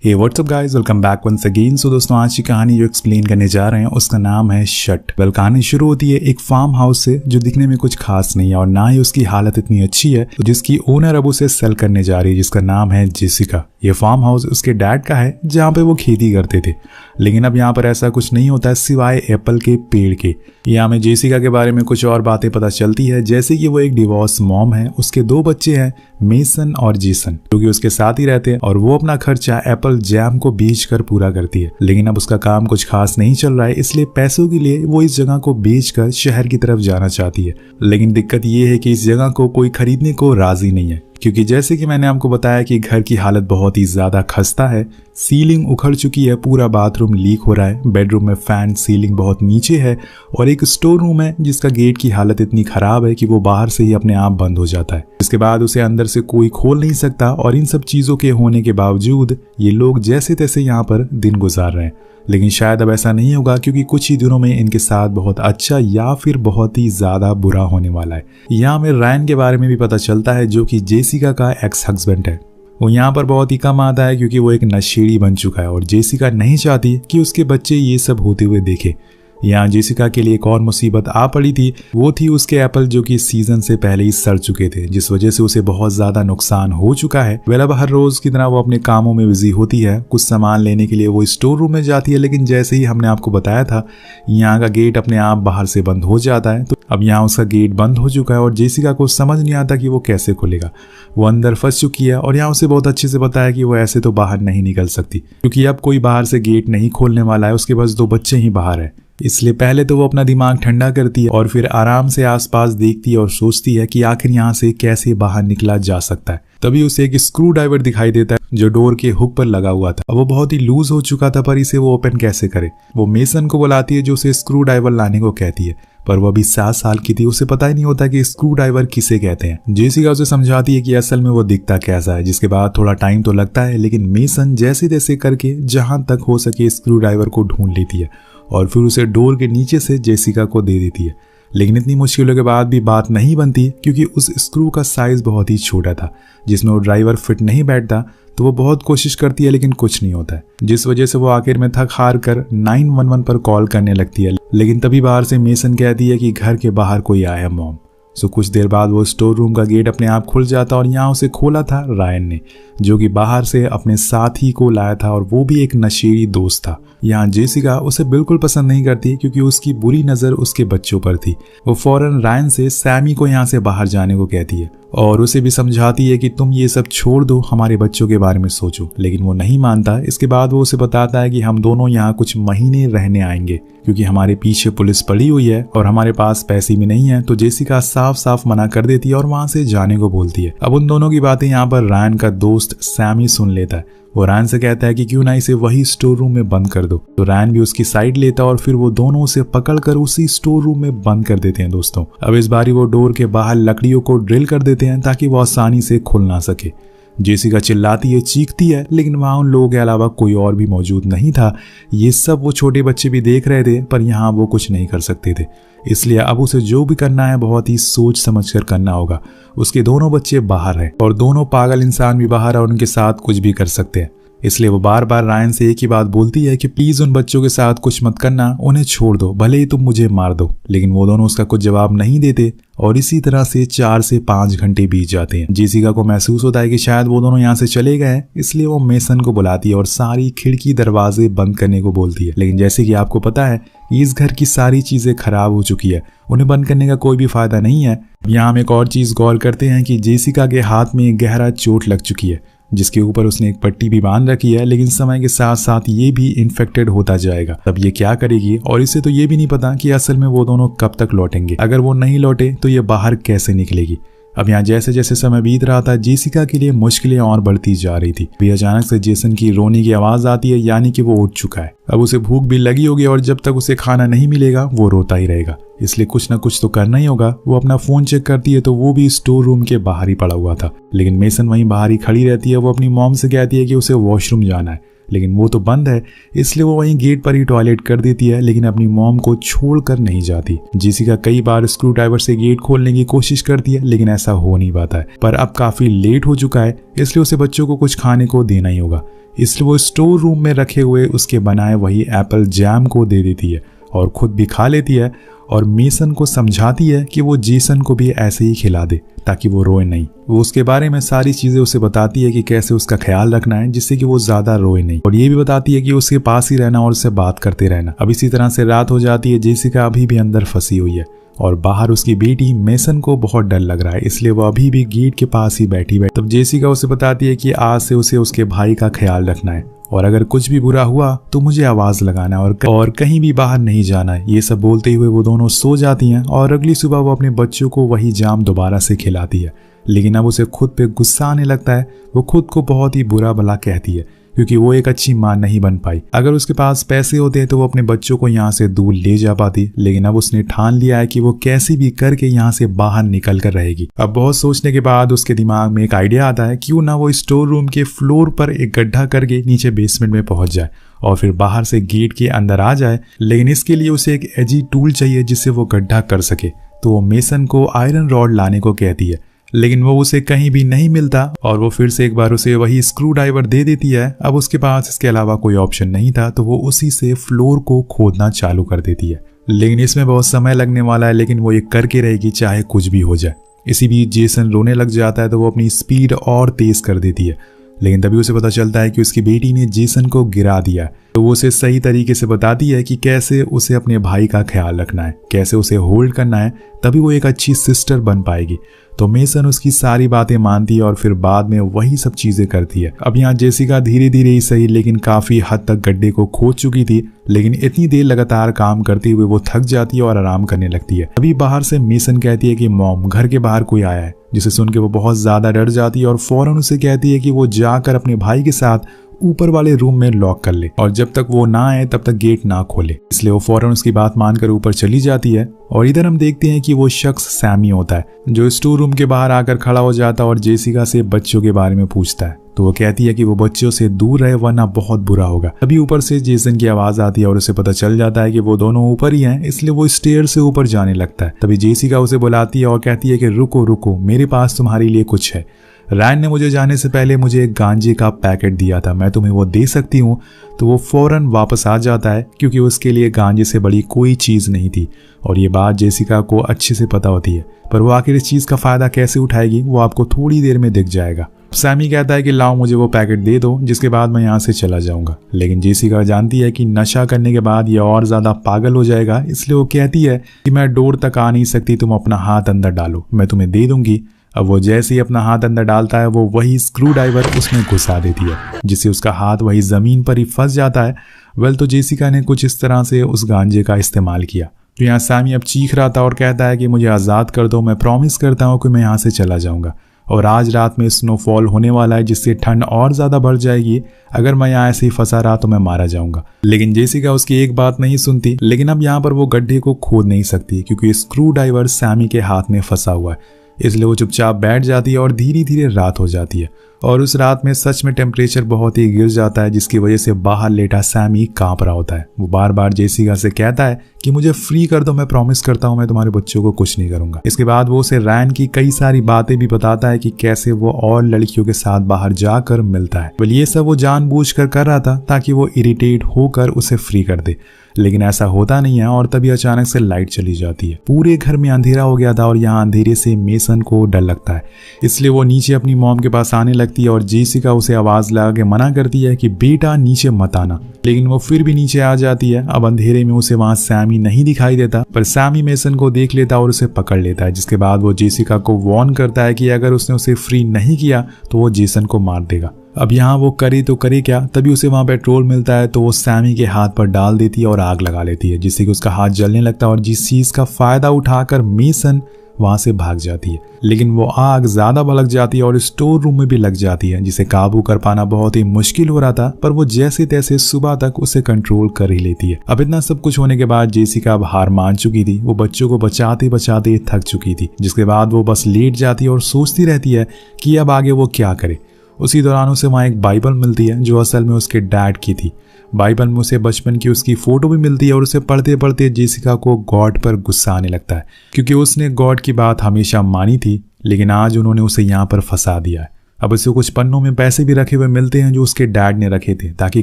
हे what's up guys, welcome back once again. So दोस्तों, आज की कहानी जो एक्सप्लेन करने जा रहे हैं उसका नाम है शट। वेल, कहानी शुरू होती है एक फार्म हाउस से जो दिखने में कुछ खास नहीं है और ना ही उसकी हालत इतनी अच्छी है, तो जिसकी ओनर अब उसे सेल करने जा रही है, जिसका नाम है जेसिका। ये फार्म हाउस उसके डैड का है जहाँ पे वो खेती करते थे, लेकिन अब यहाँ पर ऐसा कुछ नहीं होता है सिवाय एप्पल के पेड़ के। यहाँ में जेसिका के बारे में कुछ और बातें पता चलती है, जैसे कि वो एक डिवोर्स मॉम है, उसके 2 बच्चे हैं, मेसन और जेसन, जो कि उसके साथ ही रहते हैं और वो अपना खर्चा एप्पल जैम को बेचकर पूरा करती है। लेकिन अब उसका काम कुछ खास नहीं चल रहा है, इसलिए पैसों के लिए वो इस जगह को बेचकर शहर की तरफ जाना चाहती है। लेकिन दिक्कत ये है कि इस जगह को कोई खरीदने को राजी नहीं है, क्योंकि जैसे कि मैंने आपको बताया कि घर की हालत बहुत ही ज्यादा खस्ता है। सीलिंग उखड़ चुकी है, पूरा बाथरूम लीक हो रहा है, बेडरूम में फैन सीलिंग बहुत नीचे है और एक स्टोर रूम है जिसका गेट की हालत इतनी खराब है कि वो बाहर से ही अपने आप बंद हो जाता है। इसके बाद उसे अंदर से कोई खोल नहीं सकता और इन सब चीजों के होने के बावजूद ये लोग जैसे तैसे यहाँ पर दिन गुजार रहे हैं। लेकिन शायद अब ऐसा नहीं होगा, क्योंकि कुछ ही दिनों में इनके साथ बहुत अच्छा या फिर बहुत ही ज्यादा बुरा होने वाला है। यहाँ में रायन के बारे में भी पता चलता है, जो कि जेसिका का एक्स हस्बैंड है। वो यहाँ पर बहुत ही कम आता है क्योंकि वो एक नशेड़ी बन चुका है और जेसिका नहीं चाहती कि उसके बच्चे ये सब होते हुए देखे। यहाँ जेसिका के लिए एक और मुसीबत आ पड़ी थी, वो थी उसके एप्पल जो कि सीजन से पहले ही सड़ चुके थे, जिस वजह से उसे बहुत ज्यादा नुकसान हो चुका है। वेल, अब हर रोज की तरह वो अपने कामों में बिजी होती है। कुछ सामान लेने के लिए वो स्टोर रूम में जाती है, लेकिन जैसे ही हमने आपको बताया था यहाँ का गेट अपने आप बाहर से बंद हो जाता है, तो अब यहाँ उसका गेट बंद हो चुका है और जेसिका को समझ नहीं आता कि वो कैसे खुलेगा। वो अंदर फंस चुकी है और यहाँ उसे बहुत अच्छे से पता है कि वो ऐसे तो बाहर नहीं निकल सकती, क्योंकि अब कोई बाहर से गेट नहीं खोलने वाला है, उसके पास 2 बच्चे ही बाहर है। इसलिए पहले तो वो अपना दिमाग ठंडा करती है और फिर आराम से आसपास देखती है और सोचती है कि आखिर यहाँ से कैसे बाहर निकला जा सकता है। तभी उसे एक स्क्रू ड्राइवर दिखाई देता है जो डोर के हुक पर लगा हुआ था। अब वो बहुत ही लूज हो चुका था, पर इसे वो ओपन कैसे करे। वो मेसन को बुलाती है जो उसे स्क्रू ड्राइवर लाने को कहती है, पर वो अभी 7 साल की थी, उसे पता ही नहीं होता कि स्क्रू ड्राइवर किसे कहते हैं। जेसिका उसे समझाती है कि असल में वो दिखता कैसा है, जिसके बाद थोड़ा टाइम तो लगता है, लेकिन मेसन जैसे तैसे करके जहां तक हो सके स्क्रू ड्राइवर को ढूंढ लेती है और फिर उसे डोर के नीचे से जेसिका को दे देती है। लेकिन इतनी मुश्किलों के बाद भी बात नहीं बनती, क्योंकि उस स्क्रू का साइज बहुत ही छोटा था जिसमें वो ड्राइवर फिट नहीं बैठता। तो वो बहुत कोशिश करती है लेकिन कुछ नहीं होता है, जिस वजह से वो आखिर में थक हार कर 911 पर कॉल करने लगती है। लेकिन तभी बाहर से मेसन कहती है कि घर के बाहर कोई आया है मॉम। सो कुछ देर बाद वो स्टोर रूम का गेट अपने आप खुल जाता और यहाँ उसे खोला था रायन ने, जो कि बाहर से अपने साथी को लाया था और वो भी एक नशेड़ी दोस्त था। यहाँ जेसिका उसे बिल्कुल पसंद नहीं करती, क्योंकि उसकी बुरी नजर उसके बच्चों पर थी। वो फौरन रायन से सैमी को यहाँ से बाहर जाने को कहती है और उसे भी समझाती है कि तुम ये सब छोड़ दो, हमारे बच्चों के बारे में सोचो। लेकिन वो नहीं मानता। इसके बाद वो उसे बताता है कि हम दोनों यहाँ कुछ महीने रहने आएंगे, क्योंकि हमारे पीछे पुलिस पड़ी हुई है और हमारे पास पैसे भी नहीं है। तो जेसिका साफ साफ मना कर देती है और वहां से जाने को बोलती है। अब उन दोनों की बातें यहाँ पर रायन का दोस्त सैमी सुन लेता है। वो रायन से कहता है कि क्यों ना इसे वही स्टोर रूम में बंद कर दो। तो रायन भी उसकी साइड लेता है और फिर वो दोनों उसे पकड़कर उसी स्टोर रूम में बंद कर देते हैं। दोस्तों, अब इस बारी वो डोर के बाहर लकड़ियों को ड्रिल कर देते हैं ताकि वो आसानी से खुल ना सके। जेसिका चिल्लाती है, चीखती है, लेकिन वहां उन लोगों के अलावा कोई और भी मौजूद नहीं था। ये सब वो छोटे बच्चे भी देख रहे थे, पर यहाँ वो कुछ नहीं कर सकते थे। इसलिए अब उसे जो भी करना है बहुत ही सोच समझ कर करना होगा। उसके दोनों बच्चे बाहर हैं और दोनों पागल इंसान भी बाहर है और उनके साथ कुछ भी कर सकते हैं। इसलिए वो बार बार रायन से एक ही बात बोलती है कि प्लीज उन बच्चों के साथ कुछ मत करना, उन्हें छोड़ दो, भले ही तुम मुझे मार दो। लेकिन वो दोनों उसका कुछ जवाब नहीं देते और इसी तरह से 4 से 5 घंटे बीत जाते हैं। जेसिका को महसूस होता है कि शायद वो दोनों यहाँ से चले गए हैं, इसलिए वो मेसन को बुलाती है और सारी खिड़की दरवाजे बंद करने को बोलती है। लेकिन जैसे कि आपको पता है, इस घर की सारी चीजें खराब हो चुकी है, उन्हें बंद करने का कोई भी फायदा नहीं है। यहाँ हम एक और चीज गौर करते हैं कि जेसिका के हाथ में एक गहरा चोट लग चुकी है, जिसके ऊपर उसने एक पट्टी भी बांध रखी है, लेकिन समय के साथ साथ ये भी इन्फेक्टेड होता जाएगा। तब ये क्या करेगी, और इसे तो ये भी नहीं पता कि असल में वो दोनों कब तक लौटेंगे। अगर वो नहीं लौटे तो ये बाहर कैसे निकलेगी। अब यहाँ जैसे जैसे समय बीत रहा था, जेसिका के लिए मुश्किलें और बढ़ती जा रही थी। फिर अचानक से जेसन की रोने की आवाज आती है, यानी कि वो उठ चुका है। अब उसे भूख भी लगी होगी और जब तक उसे खाना नहीं मिलेगा वो रोता ही रहेगा, इसलिए कुछ ना कुछ तो करना ही होगा। वो अपना फोन चेक करती है तो वो भी स्टोर रूम के बाहर ही पड़ा हुआ था, लेकिन मेसन वहीं बाहर ही खड़ी रहती है। वो अपनी मॉम से कहती है कि उसे वॉशरूम जाना है, लेकिन वो तो बंद है, इसलिए वो वहीं गेट पर ही टॉयलेट कर देती है, लेकिन अपनी मॉम को छोड़कर नहीं जाती। जेसिका कई बार स्क्रू ड्राइवर से गेट खोलने की कोशिश करती है, लेकिन ऐसा हो नहीं पाता है। पर अब काफी लेट हो चुका है, इसलिए उसे बच्चों को कुछ खाने को देना ही होगा। इसलिए वो स्टोर रूम में रखे हुए उसके बनाए वही एप्पल जैम को दे देती है और खुद भी खा लेती है और मेसन को समझाती है कि वो जेसन को भी ऐसे ही खिला दे ताकि वो रोए नहीं। वो उसके बारे में सारी चीजें उसे बताती है कि कैसे उसका ख्याल रखना है जिससे कि वो ज्यादा रोए नहीं, और ये भी बताती है कि उसके पास ही रहना और उससे बात करते रहना। अब इसी तरह से रात हो जाती है। जेसिका अभी भी अंदर फंसी हुई है और बाहर उसकी बेटी मेसन को बहुत डर लग रहा है, इसलिए वो अभी भी गेट के पास ही बैठी। तब जेसिका उसे बताती है कि आज से उसे उसके भाई का ख्याल रखना है और अगर कुछ भी बुरा हुआ तो मुझे आवाज लगाना है और कहीं भी बाहर नहीं जाना है। ये सब बोलते हुए वो दोनों सो जाती हैं और अगली सुबह वो अपने बच्चों को वही जाम दोबारा से खिलाती है। लेकिन अब उसे खुद पे गुस्सा आने लगता है। वो खुद को बहुत ही बुरा भला कहती है क्योंकि वो एक अच्छी मां नहीं बन पाई। अगर उसके पास पैसे होते तो वो अपने बच्चों को यहाँ से दूर ले जा पाती, लेकिन अब उसने ठान लिया है कि वो कैसे भी करके यहाँ से बाहर निकल कर रहेगी। अब बहुत सोचने के बाद उसके दिमाग में एक आइडिया आता है, क्यों ना वो स्टोर रूम के फ्लोर पर एक गड्ढा करके नीचे बेसमेंट में पहुंच जाए और फिर बाहर से गेट के अंदर आ जाए। लेकिन इसके लिए उसे एक एजी टूल चाहिए जिससे वो गड्ढा कर सके। तो वो मेसन को आयरन रॉड लाने को कहती है, लेकिन वो उसे कहीं भी नहीं मिलता और वो फिर से एक बार उसे वही स्क्रू ड्राइवर दे देती है। अब उसके पास इसके अलावा कोई ऑप्शन नहीं था तो वो उसी से फ्लोर को खोदना चालू कर देती है। लेकिन इसमें बहुत समय लगने वाला है, लेकिन वो ये करके रहेगी चाहे कुछ भी हो जाए। इसी बीच जेसन रोने लग जाता है तो वो अपनी स्पीड और तेज कर देती है, लेकिन तभी उसे पता चलता है कि उसकी बेटी ने जेसन को गिरा दिया। तो वो उसे सही तरीके से बताती है कि कैसे उसे अपने भाई का ख्याल रखना है, कैसे उसे होल्ड करना है, तभी वो एक अच्छी सिस्टर बन पाएगी। तो मेसन उसकी सारी बातें मानती है और फिर बाद में वही सब चीजें करती है। अब यहाँ जेसिका धीरे धीरे ही सही लेकिन काफी हद तक गड्ढे को खोद चुकी थी, लेकिन इतनी देर लगातार काम करते हुए वो थक जाती है और आराम करने लगती है। अभी बाहर से मेसन कहती है कि मॉम, घर के बाहर कोई आया है, जिसे सुन के वो बहुत ज्यादा डर जाती है और फौरन उसे कहती है कि वो जाकर अपने भाई के साथ ऊपर वाले रूम में लॉक कर ले और जब तक वो ना आए तब तक गेट ना खोले। इसलिए वो फौरन उसकी बात मानकर ऊपर चली जाती है। और इधर हम देखते हैं कि वो शख्स सैमी होता है जो स्टोर रूम के बाहर आकर खड़ा हो जाता है और जेसिका से बच्चों के बारे में पूछता है। तो वो कहती है कि वो बच्चों से दूर रहे वरना बहुत बुरा होगा। अभी ऊपर से जेसन की आवाज आती है और उसे पता चल जाता है कि वो दोनों ऊपर ही हैं, इसलिए वो स्टेयर से ऊपर जाने लगता है। तभी जेसिका उसे बुलाती है और कहती है कि रुको रुको, मेरे पास तुम्हारे लिए कुछ है। रैन ने मुझे जाने से पहले मुझे एक गांजे का पैकेट दिया था, मैं तुम्हें वो दे सकती हूँ। तो वो फौरन वापस आ जाता है क्योंकि उसके लिए गांजे से बड़ी कोई चीज़ नहीं थी और ये बात जेसिका को अच्छे से पता होती है। पर वो आखिर इस चीज़ का फ़ायदा कैसे उठाएगी वो आपको थोड़ी देर में दिख जाएगा। सैमी कहता है कि लाओ मुझे वो पैकेट दे दो, जिसके बाद मैं यहाँ से चला जाऊंगा। लेकिन जेसिका जानती है कि नशा करने के बाद ये और ज़्यादा पागल हो जाएगा, इसलिए वो कहती है कि मैं डोर तक आ नहीं सकती, तुम अपना हाथ अंदर डालो, मैं तुम्हें दे दूंगी। अब वो जैसे ही अपना हाथ अंदर डालता है वो वही स्क्रू ड्राइवर उसमें घुसा देती है, जिससे उसका हाथ वही ज़मीन पर ही फंस जाता है। वेल, तो जेसिका ने कुछ इस तरह से उस गांजे का इस्तेमाल किया। तो यहाँ सैमी अब चीख रहा था और कहता है कि मुझे आज़ाद कर दो, मैं प्रॉमिस करता हूँ कि मैं यहाँ से चला जाऊँगा। और आज रात में स्नोफॉल होने वाला है जिससे ठंड और ज़्यादा बढ़ जाएगी। अगर मैं यहाँ ऐसे ही फंसा रहा तो मैं मारा जाऊँगा। लेकिन जेसिका उसकी एक बात नहीं सुनती। लेकिन अब यहाँ पर वो गड्ढे को खोद नहीं सकती क्योंकि स्क्रू ड्राइवर सैमी के हाथ में फंसा हुआ है, इसलिए वो चुपचाप बैठ जाती है और धीरे धीरे रात हो जाती है। और उस रात में सच में टेम्परेचर बहुत ही गिर जाता है, जिसकी वजह से बाहर लेटा सैमी कांप रहा होता है। वो बार बार जेसिका से कहता है कि मुझे फ्री कर दो, मैं प्रॉमिस करता हूँ मैं तुम्हारे बच्चों को कुछ नहीं करूंगा। इसके बाद वो उसे रैन की कई सारी बातें भी बताता है कि कैसे वो और लड़कियों के साथ बाहर जाकर मिलता है। बल ये सब वो जानबूझकर कर रहा था ताकि वो इरिटेट होकर उसे फ्री कर दे, लेकिन ऐसा होता नहीं है। और तभी अचानक से लाइट चली जाती है। पूरे घर में अंधेरा हो गया था और यहाँ अंधेरे से मेसन को डर लगता है, इसलिए वो नीचे अपनी मॉम के पास आने लगती है और जेसिका उसे आवाज लगा के मना करती है कि बेटा नीचे मत आना, लेकिन वो फिर भी नीचे आ जाती है। अब अंधेरे में उसे वहां सैमी नहीं दिखाई देता, पर सैमी मेसन को देख लेता और उसे पकड़ लेता है, जिसके बाद वो जेसिका को वार्न करता है कि अगर उसने उसे फ्री नहीं किया तो वो जेसन को मार देगा। अब यहाँ वो करे तो करे क्या, तभी उसे वहाँ पेट्रोल मिलता है तो वो सैमी के हाथ पर डाल देती है और आग लगा लेती है, जिससे कि उसका हाथ जलने लगता है और जिस चीज का फायदा उठाकर मेसन वहां से भाग जाती है। लेकिन वो आग ज्यादा भड़क जाती है और स्टोर रूम में भी लग जाती है, जिसे काबू कर पाना बहुत ही मुश्किल हो रहा था, पर वो जैसे तैसे सुबह तक उसे कंट्रोल कर ही लेती है। अब इतना सब कुछ होने के बाद जेसिका अब हार मान चुकी थी। वो बच्चों को बचाते बचाते थक चुकी थी, जिसके बाद वो बस लेट जाती है और सोचती रहती है कि अब आगे वो क्या करे। उसी दौरान उसे वहाँ एक बाइबल मिलती है जो असल में उसके डैड की थी। बाइबल में उसे बचपन की उसकी फोटो भी मिलती है और उसे पढ़ते पढ़ते जेसिका को गॉड पर गुस्सा आने लगता है, क्योंकि उसने गॉड की बात हमेशा मानी थी, लेकिन आज उन्होंने उसे यहाँ पर फंसा दिया है। अब उसे कुछ पन्नों में पैसे भी रखे हुए मिलते हैं जो उसके डैड ने रखे थे ताकि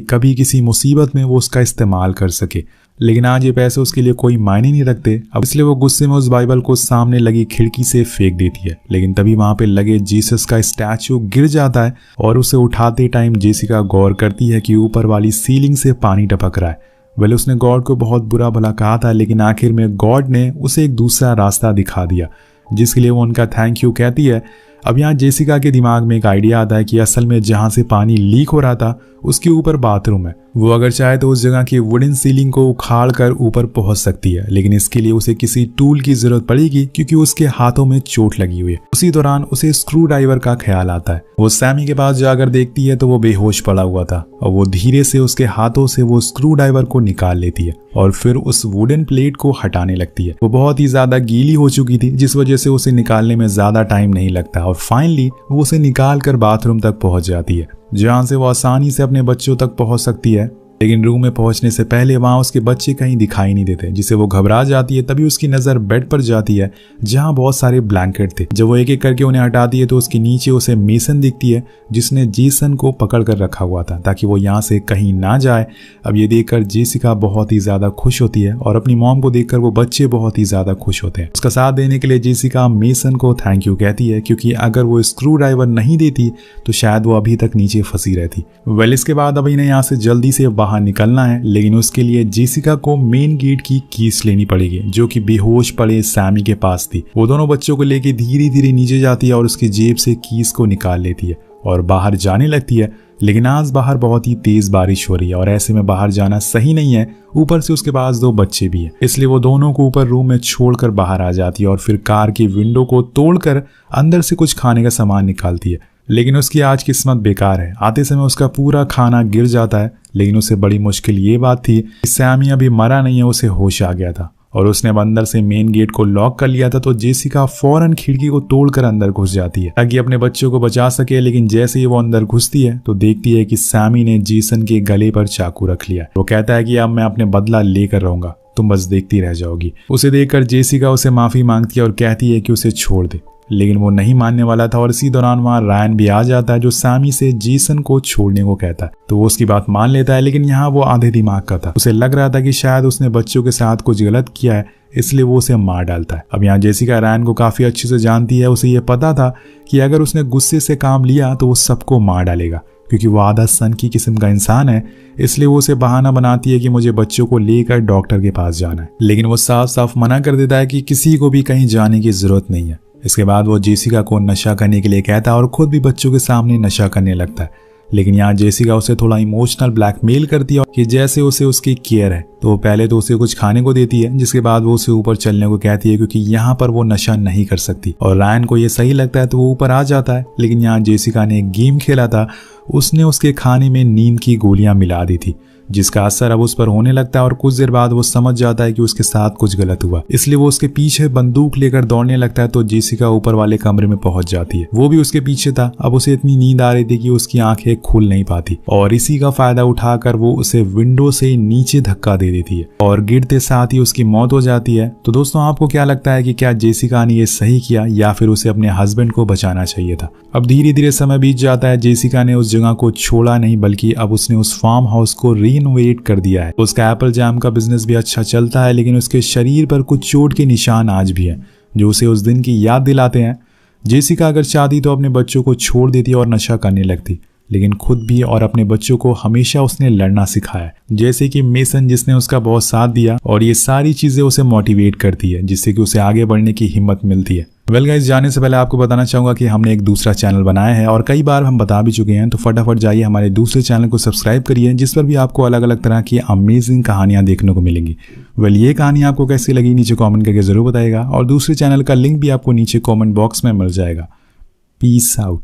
कभी किसी मुसीबत में वो उसका इस्तेमाल कर सके। लेकिन आज ये पैसे उसके लिए कोई मायने नहीं रखते। अब इसलिए वो गुस्से में उस बाइबल को सामने लगी खिड़की से फेंक देती है। लेकिन तभी वहां पे लगे जीसस का स्टैचू गिर जाता है और उसे उठाते टाइम जेसिका गौर करती है कि ऊपर वाली सीलिंग से पानी टपक रहा है। वेल उसने गॉड को बहुत बुरा भला कहा था, लेकिन आखिर में गॉड ने उसे एक दूसरा रास्ता दिखा दिया जिसके लिए वो उनका थैंक यू कहती है। अब यहाँ जेसिका के दिमाग में एक आइडिया आता है कि असल में जहाँ से पानी लीक हो रहा था उसके ऊपर बाथरूम है। वो अगर चाहे तो उस जगह की वुडन सीलिंग को उखाड़ कर ऊपर पहुंच सकती है, लेकिन इसके लिए उसे किसी टूल की जरूरत पड़ेगी क्योंकि उसके हाथों में चोट लगी हुई है। उसी दौरान उसे स्क्रू ड्राइवर का ख्याल आता है। वो सैमी के पास जाकर देखती है तो वो बेहोश पड़ा हुआ था और वो धीरे से उसके हाथों से वो स्क्रू ड्राइवर को निकाल लेती है और फिर उस वुडन प्लेट को हटाने लगती है। वो बहुत ही ज्यादा गीली हो चुकी थी जिस वजह से उसे निकालने में ज्यादा टाइम नहीं लगता और फाइनली वो उसे निकाल कर बाथरूम तक पहुंच जाती है जहां से वो आसानी से अपने बच्चों तक पहुंच सकती है। लेकिन रूम में पहुंचने से पहले वहां उसके बच्चे कहीं दिखाई नहीं देते, जिससे वो घबरा जाती है। तभी उसकी नजर बेड पर जाती है जहां बहुत सारे ब्लैंकेट थे। जब वो एक एक करके उन्हें हटाती है तो उसके नीचे उसे मेसन दिखती है जिसने जेसन को पकड़ कर रखा हुआ था ताकि वो यहाँ से कहीं ना जाए। अब ये देखकर जेसिका बहुत ही ज्यादा खुश होती है और अपनी मॉम को देखकर वो बच्चे बहुत ही ज्यादा खुश होते हैं। उसका साथ देने के लिए जेसिका मेसन को थैंक यू कहती है क्योंकि अगर वो स्क्रू ड्राइवर नहीं देती तो शायद वो अभी तक नीचे फंसी रहती। वेल इसके बाद अब इन्हें यहाँ से जल्दी से बाहर निकलना है, लेकिन उसके लिए जेसिका को मेन गेट की कीज लेनी पड़ेगी जो कि बेहोश पड़े सैमी के पास थी। वो दोनों बच्चों को लेके धीरे धीरे नीचे जाती है और उसकी जेब से कीज को निकाल लेती है और बाहर जाने लगती है। लेकिन आज बाहर बहुत ही तेज बारिश हो रही है और ऐसे में बाहर जाना सही नहीं है। ऊपर से उसके पास दो बच्चे भी हैं, इसलिए वो दोनों को ऊपर रूम में छोड़कर बाहर आ जाती है और फिर कार की विंडो को तोड़कर अंदर से कुछ खाने का सामान निकालती है। लेकिन उसकी आज किस्मत बेकार है। आते समय उसका पूरा खाना गिर जाता है, लेकिन उसे बड़ी मुश्किल ये बात थी कि सैमी अभी मरा नहीं है, उसे होश आ गया था और उसने अब अंदर से मेन गेट को लॉक कर लिया था। तो जेसिका फौरन खिड़की को तोड़कर अंदर घुस जाती है ताकि अपने बच्चों को बचा सके। लेकिन जैसे ही वो अंदर घुसती है तो देखती है कि सैमी ने जेसन के गले पर चाकू रख लिया। वो कहता है कि अब मैं अपने बदला लेकर रहूंगा, तुम बस देखती रह जाओगी। उसे देखकर जेसिका उसे माफी मांगती है और कहती है कि उसे छोड़ दे, लेकिन वो नहीं मानने वाला था। और इसी दौरान वहां रायन भी आ जाता है जो सैमी से जेसन को छोड़ने को कहता है। तो वो उसकी बात मान लेता है, लेकिन यहाँ वो आधे दिमाग का था। उसे लग रहा था कि शायद उसने बच्चों के साथ कुछ गलत किया है, इसलिए वो उसे मार डालता है। अब यहाँ जेसिका रायन को काफी अच्छे से जानती है। उसे ये पता था कि अगर उसने गुस्से से काम लिया तो वो सबको मार डालेगा क्योंकि वो आधा सन की किस्म का इंसान है। इसलिए वो उसे बहाना बनाती है कि मुझे बच्चों को लेकर डॉक्टर के पास जाना है, लेकिन वो साफ साफ मना कर देता है कि किसी को भी कहीं जाने की जरूरत नहीं है। इसके बाद वो जेसिका को नशा करने के लिए कहता है और खुद भी बच्चों के सामने नशा करने लगता है। लेकिन यहाँ जेसिका उसे थोड़ा इमोशनल ब्लैकमेल करती है कि जैसे उसे उसकी केयर है। तो वो पहले तो उसे कुछ खाने को देती है, जिसके बाद वो उसे ऊपर चलने को कहती है क्योंकि यहाँ पर वो नशा नहीं कर सकती। और रायन को ये सही लगता है तो वो ऊपर आ जाता है। लेकिन यहाँ जेसिका ने एक गेम खेला था, उसने उसके खाने में नींद की गोलियां मिला दी थी जिसका असर अब उस पर होने लगता है और कुछ देर बाद वो समझ जाता है कि उसके साथ कुछ गलत हुआ। इसलिए वो उसके पीछे बंदूक लेकर दौड़ने लगता है। तो जेसिका ऊपर वाले कमरे में पहुंच जाती है। वो भी उसके पीछे था। अब उसे इतनी नींद आ रही थी कि उसकी आंखें खुल नहीं पाती और इसी का फायदा उठाकर वो उसे विंडो से नीचे धक्का दे देती है और गिरते साथ ही उसकी मौत हो जाती है। तो दोस्तों आपको क्या लगता है कि क्या जेसिका ने ये सही किया या फिर उसे अपने हस्बैंड को बचाना चाहिए था? अब धीरे धीरे समय बीत जाता है। जेसिका ने उस जगह को छोड़ा नहीं बल्कि अब उसने उस फार्म हाउस को रीनोवेट कर दिया है। उसका एप्पल जैम का बिजनेस भी अच्छा चलता है, लेकिन उसके शरीर पर कुछ चोट के निशान आज भी हैं जो उसे उस दिन की याद दिलाते हैं। जेसिका अगर चाहती तो अपने बच्चों को छोड़ देती और नशा करने लगती, लेकिन खुद भी और अपने बच्चों को हमेशा उसने लड़ना सिखाया, जैसे कि मेसन जिसने उसका बहुत साथ दिया। और ये सारी चीजें उसे मोटिवेट करती है जिससे कि उसे आगे बढ़ने की हिम्मत मिलती है। वेल गाइस, जाने से पहले आपको बताना चाहूंगा कि हमने एक दूसरा चैनल बनाया है और कई बार हम बता भी चुके हैं, तो फटाफट जाइए हमारे दूसरे चैनल को सब्सक्राइब करिए जिस पर भी आपको अलग अलग तरह की अमेजिंग कहानियां देखने को मिलेंगी। वेल, ये कहानी आपको कैसी लगी नीचे कमेंट करके जरूर बताइएगा और दूसरे चैनल का लिंक भी आपको नीचे कमेंट बॉक्स में मिल जाएगा। Peace out.